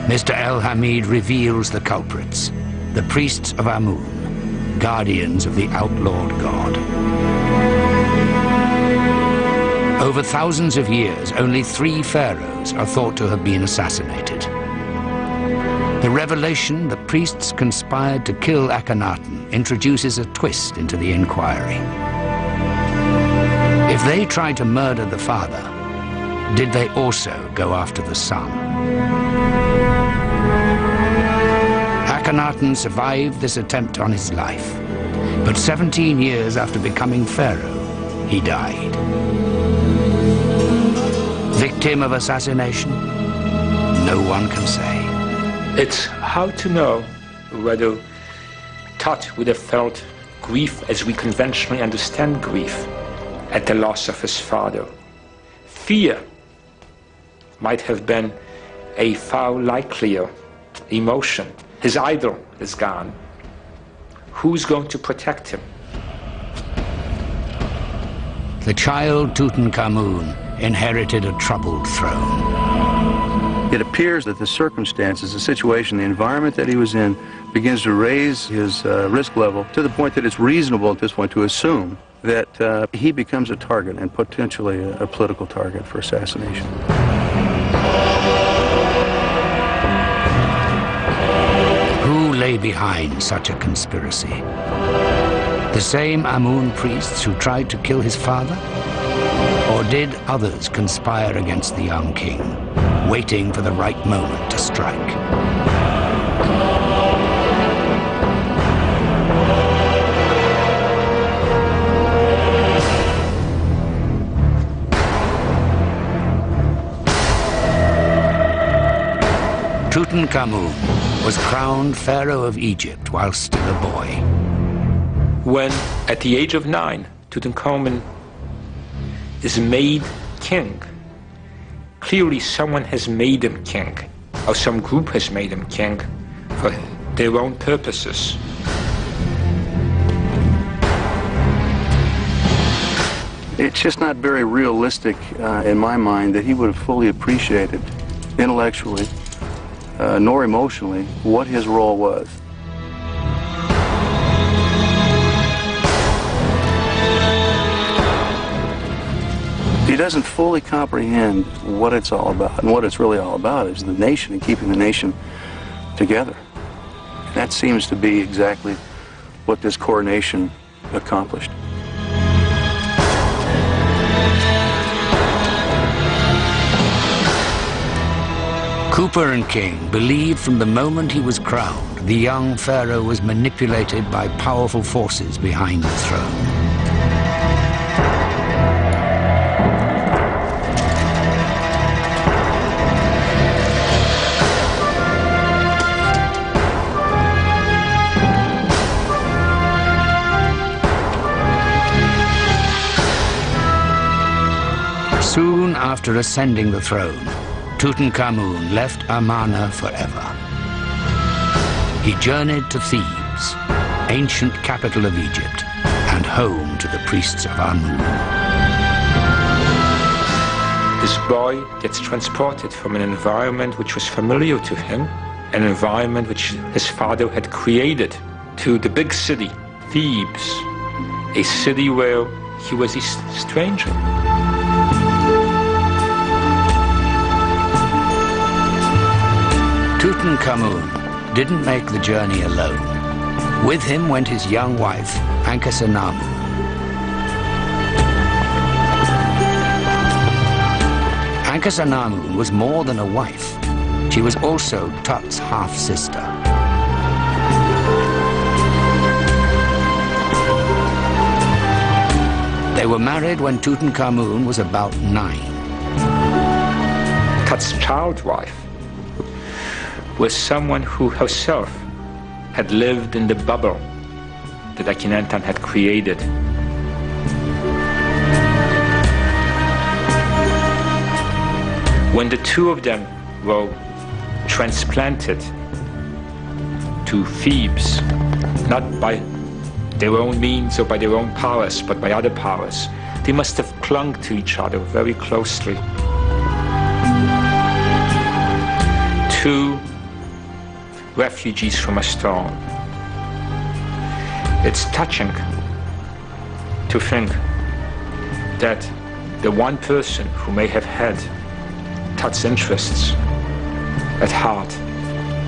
Mr. El Hamid reveals the culprits, the priests of Amun, guardians of the outlawed god. Over thousands of years, only 3 pharaohs are thought to have been assassinated. The revelation that priests conspired to kill Akhenaten introduces a twist into the inquiry. If they tried to murder the father, did they also go after the son? Akhenaten survived this attempt on his life, but 17 years after becoming pharaoh, he died. Victim of assassination? No one can say. It's hard to know whether Tut would have felt grief as we conventionally understand grief at the loss of his father. Fear might have been a far likelier emotion. His idol is gone. Who's going to protect him? The child Tutankhamun inherited a troubled throne. It appears that the circumstances, the situation, the environment that he was in begins to raise his risk level to the point that it's reasonable at this point to assume that he becomes a target and potentially a political target for assassination. Who lay behind such a conspiracy? The same Amun priests who tried to kill his father? Or did others conspire against the young king, waiting for the right moment to strike? Tutankhamun was crowned pharaoh of Egypt while still a boy. When, at the age of 9, Tutankhamun is made king, clearly someone has made him king, or some group has made him king for their own purposes. It's just not very realistic in my mind that he would have fully appreciated intellectually nor emotionally what his role was. He doesn't fully comprehend what it's all about, and what it's really all about is the nation and keeping the nation together. That seems to be exactly what this coronation accomplished. Cooper and King believed from the moment he was crowned, the young pharaoh was manipulated by powerful forces behind the throne. Soon after ascending the throne, Tutankhamun left Amarna forever. He journeyed to Thebes, ancient capital of Egypt, and home to the priests of Amun. This boy gets transported from an environment which was familiar to him, an environment which his father had created, to the big city, Thebes, a city where he was a stranger. Tutankhamun didn't make the journey alone. With him went his young wife, Ankhesenamun. Ankhesenamun was more than a wife. She was also Tut's half-sister. They were married when Tutankhamun was about 9. Tut's child wife was someone who herself had lived in the bubble that Akhenaten had created. When the two of them were transplanted to Thebes, not by their own means or by their own powers, but by other powers, they must have clung to each other very closely. Two refugees from a storm. It's touching to think that the one person who may have had Tut's interests at heart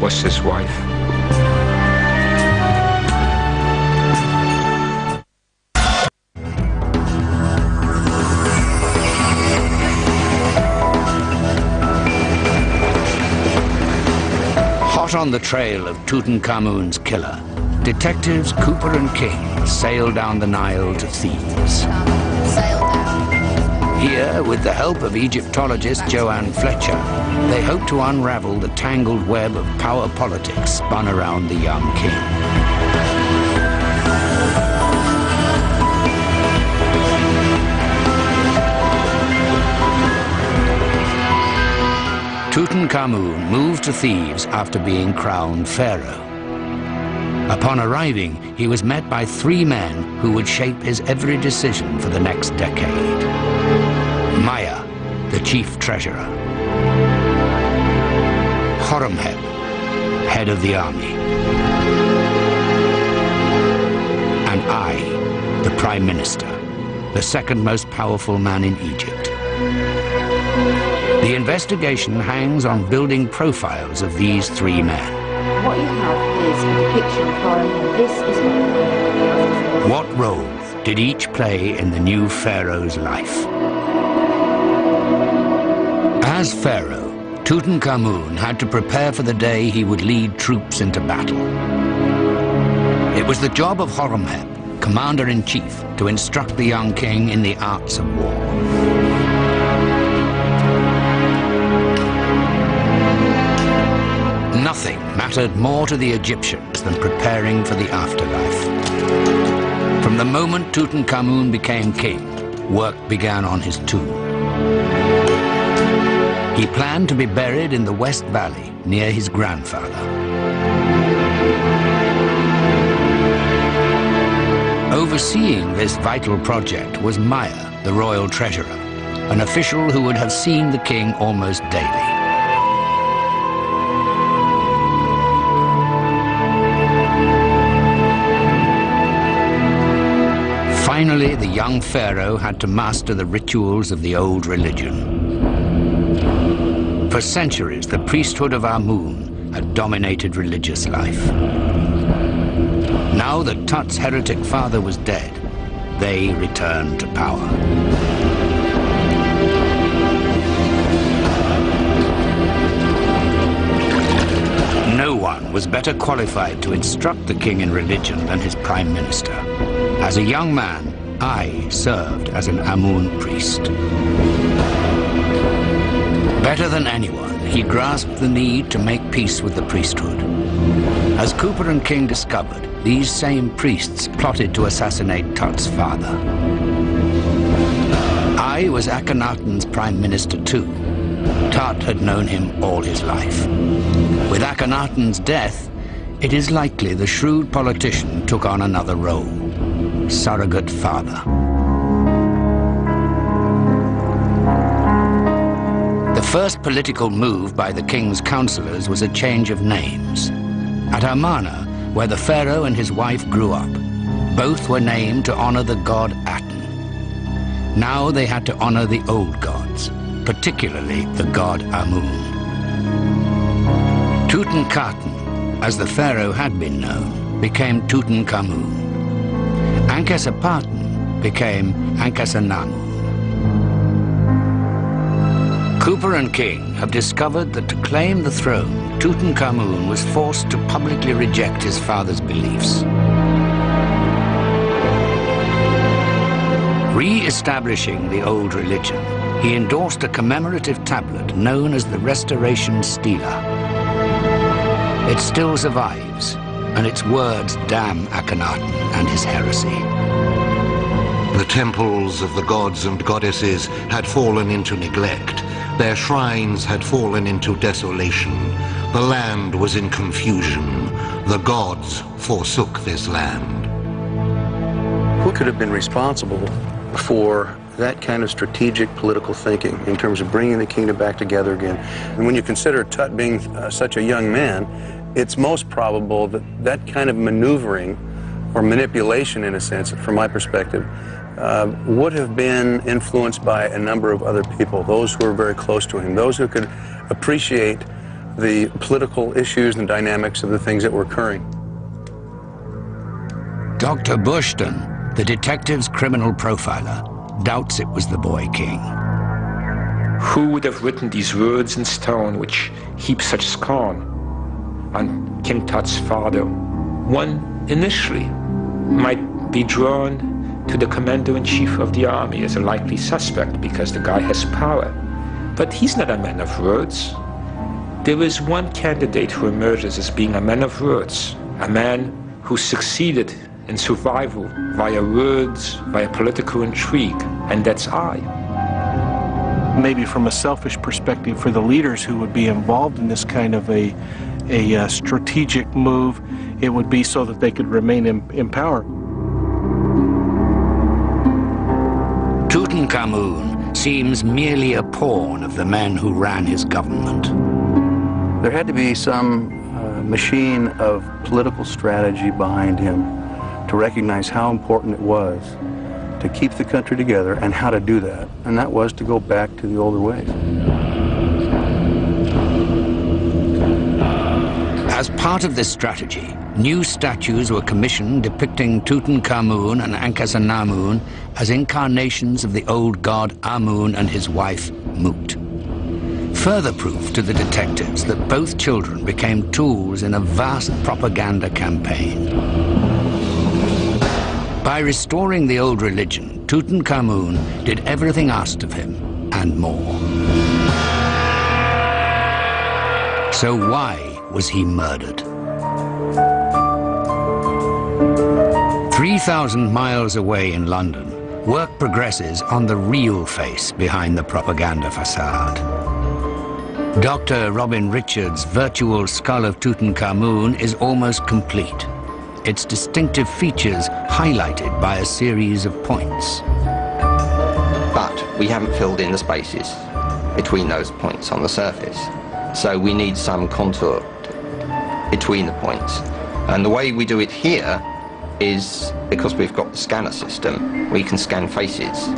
was his wife. Hot on the trail of Tutankhamun's killer, detectives Cooper and King sail down the Nile to Thebes. Here, with the help of Egyptologist Joanne Fletcher, they hope to unravel the tangled web of power politics spun around the young king. Tutankhamun moved to Thebes after being crowned pharaoh. Upon arriving, he was met by 3 men who would shape his every decision for the next decade. Maya, the chief treasurer. Horemheb, head of the army. And I, the prime minister, the second most powerful man in Egypt. The investigation hangs on building profiles of these 3 men. What you have is a depiction following this is what role did each play in the new pharaoh's life? As pharaoh, Tutankhamun had to prepare for the day he would lead troops into battle. It was the job of Horemheb, commander-in-chief, to instruct the young king in the arts of war. Nothing mattered more to the Egyptians than preparing for the afterlife. From the moment Tutankhamun became king, work began on his tomb. He planned to be buried in the West Valley near his grandfather. Overseeing this vital project was Maya, the royal treasurer, an official who would have seen the king almost daily. Finally, the young pharaoh had to master the rituals of the old religion. For centuries, the priesthood of Amun had dominated religious life. Now that Tut's heretic father was dead, they returned to power. No one was better qualified to instruct the king in religion than his prime minister. As a young man, I served as an Amun priest. Better than anyone, he grasped the need to make peace with the priesthood. As Cooper and King discovered, these same priests plotted to assassinate Tut's father. I was Akhenaten's prime minister too. Tut had known him all his life. With Akhenaten's death, it is likely the shrewd politician took on another role: surrogate father. The first political move by the king's counselors was a change of names. At Amarna, where the pharaoh and his wife grew up, both were named to honor the god Aten. Now they had to honor the old gods, particularly the god Amun. Tutankhaten, as the pharaoh had been known, became Tutankhamun. Ankhesepaten became Ankhesenamun. Cooper and King have discovered that to claim the throne, Tutankhamun was forced to publicly reject his father's beliefs. Re-establishing the old religion, he endorsed a commemorative tablet known as the Restoration Stela. It still survives, and its words damn Akhenaten and his heresy. The temples of the gods and goddesses had fallen into neglect. Their shrines had fallen into desolation. The land was in confusion. The gods forsook this land. Who could have been responsible for that kind of strategic political thinking in terms of bringing the kingdom back together again? And when you consider Tut being such a young man, It's most probable that that kind of maneuvering or manipulation, in a sense, from my perspective, would have been influenced by a number of other people, those who were very close to him, those who could appreciate the political issues and dynamics of the things that were occurring. Dr. Bushton, the detective's criminal profiler, doubts it was the boy king. Who would have written these words in stone which heap such scorn on King Tut's father? One initially might be drawn to the commander-in-chief of the army as a likely suspect because the guy has power. But he's not a man of words. There is one candidate who emerges as being a man of words, a man who succeeded in survival via words, via political intrigue, and that's I. Maybe from a selfish perspective for the leaders who would be involved in this kind of a strategic move, it would be so that they could remain in power. Tutankhamun seems merely a pawn of the men who ran his government. There had to be some machine of political strategy behind him to recognize how important it was to keep the country together and how to do that. And that was to go back to the older ways. As part of this strategy, new statues were commissioned depicting Tutankhamun and Assassination as incarnations of the old god Amun and his wife, Mut. Further proof to the detectives that both children became tools in a vast propaganda campaign. By restoring the old religion, Tutankhamun did everything asked of him and more. So why was he murdered? 3,000 miles away in London, work progresses on the real face behind the propaganda facade. Dr. Robin Richards' virtual skull of Tutankhamun is almost complete, its distinctive features highlighted by a series of points. But we haven't filled in the spaces between those points on the surface. So we need some contour between the points. And the way we do it here is, because we've got the scanner system, we can scan faces.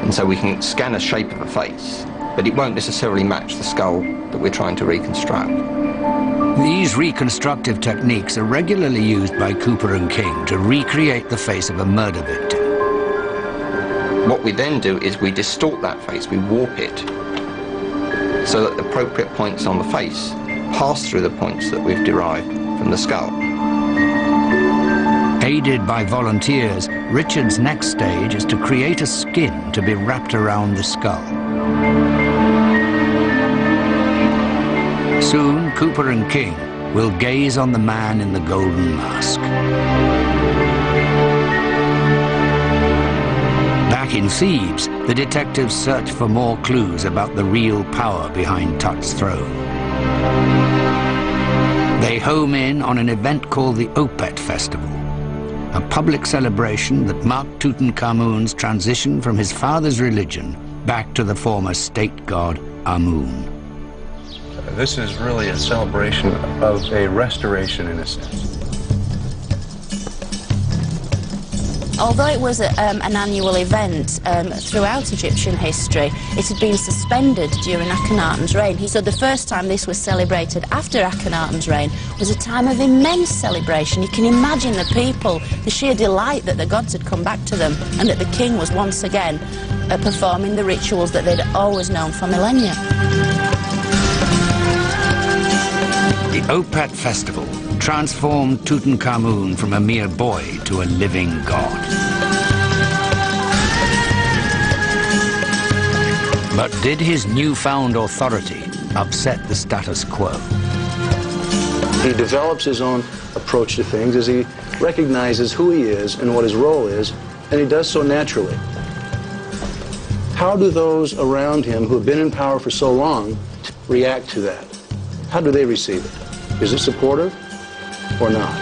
And so we can scan a shape of a face, but it won't necessarily match the skull that we're trying to reconstruct. These reconstructive techniques are regularly used by Cooper and King to recreate the face of a murder victim. What we then do is we distort that face, we warp it, so that the appropriate points on the face pass through the points that we've derived from the skull. Aided by volunteers, Richard's next stage is to create a skin to be wrapped around the skull. Soon, Cooper and King will gaze on the man in the golden mask. Back in Thebes, the detectives search for more clues about the real power behind Tut's throne. They home in on an event called the Opet Festival, a public celebration that marked Tutankhamun's transition from his father's religion back to the former state god Amun. This is really a celebration of a restoration, in a sense. Although it was an annual event throughout Egyptian history, it had been suspended during Akhenaten's reign. So the first time this was celebrated after Akhenaten's reign was a time of immense celebration. You can imagine the people, the sheer delight that the gods had come back to them and that the king was once again performing the rituals that they'd always known for millennia. The Opet Festival transformed Tutankhamun from a mere boy to a living god. But did his newfound authority upset the status quo? He develops his own approach to things as he recognizes who he is and what his role is, and he does so naturally. How do those around him who have been in power for so long react to that? How do they receive it? Is it supportive or not?